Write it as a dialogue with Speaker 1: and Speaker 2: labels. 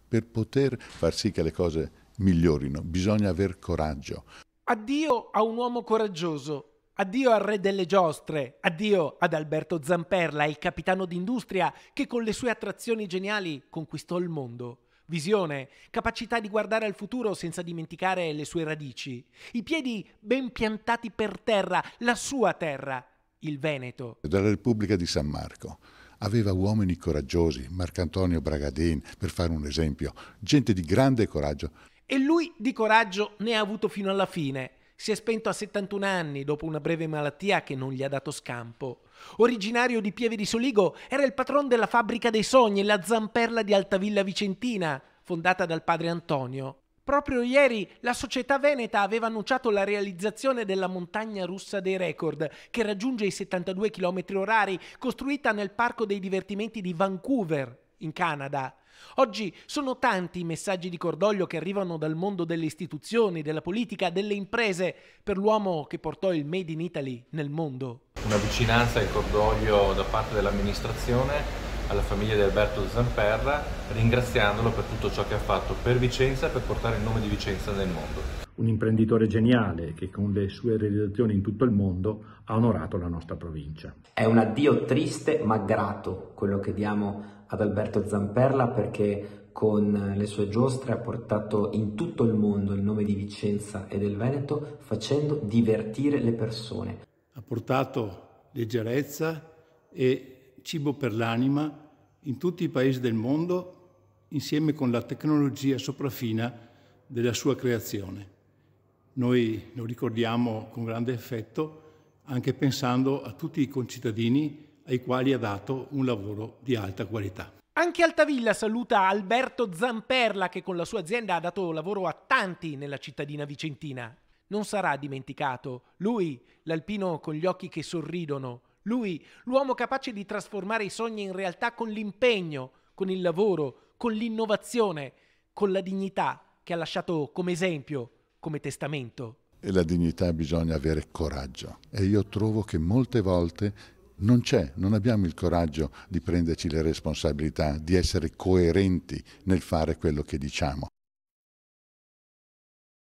Speaker 1: Per poter far sì che le cose migliorino bisogna aver coraggio.
Speaker 2: Addio a un uomo coraggioso, addio al re delle giostre, addio ad Alberto Zamperla, il capitano d'industria che con le sue attrazioni geniali conquistò il mondo. Visione, capacità di guardare al futuro senza dimenticare le sue radici, i piedi ben piantati per terra, la sua terra, il Veneto.
Speaker 1: Della Repubblica di San Marco aveva uomini coraggiosi, Marcantonio Bragadin, per fare un esempio, gente di grande coraggio.
Speaker 2: E lui di coraggio ne ha avuto fino alla fine. Si è spento a 71 anni dopo una breve malattia che non gli ha dato scampo. Originario di Pieve di Soligo, era il patron della Fabbrica dei Sogni, la Zamperla di Altavilla Vicentina, fondata dal padre Antonio. Proprio ieri la società veneta aveva annunciato la realizzazione della montagna russa dei record, che raggiunge i 72 km/h, costruita nel parco dei divertimenti di Vancouver, in Canada. Oggi sono tanti i messaggi di cordoglio che arrivano dal mondo delle istituzioni, della politica, delle imprese, per l'uomo che portò il Made in Italy nel mondo.
Speaker 3: Una vicinanza e cordoglio da parte dell'amministrazione alla famiglia di Alberto Zamperla, ringraziandolo per tutto ciò che ha fatto per Vicenza e per portare il nome di Vicenza nel mondo.
Speaker 4: Un imprenditore geniale che con le sue realizzazioni in tutto il mondo ha onorato la nostra provincia.
Speaker 5: È un addio triste ma grato quello che diamo ad Alberto Zamperla, perché con le sue giostre ha portato in tutto il mondo il nome di Vicenza e del Veneto, facendo divertire le persone.
Speaker 6: Ha portato leggerezza e cibo per l'anima in tutti i paesi del mondo, insieme con la tecnologia sopraffina della sua creazione. Noi lo ricordiamo con grande affetto, anche pensando a tutti i concittadini ai quali ha dato un lavoro di alta qualità.
Speaker 2: Anche Altavilla saluta Alberto Zamperla, che con la sua azienda ha dato lavoro a tanti nella cittadina vicentina. Non sarà dimenticato. Lui, l'alpino con gli occhi che sorridono. Lui, l'uomo capace di trasformare i sogni in realtà con l'impegno, con il lavoro, con l'innovazione, con la dignità che ha lasciato come esempio, come testamento.
Speaker 1: E la dignità bisogna avere coraggio. E io trovo che molte volte non abbiamo il coraggio di prenderci le responsabilità, di essere coerenti nel fare quello che diciamo.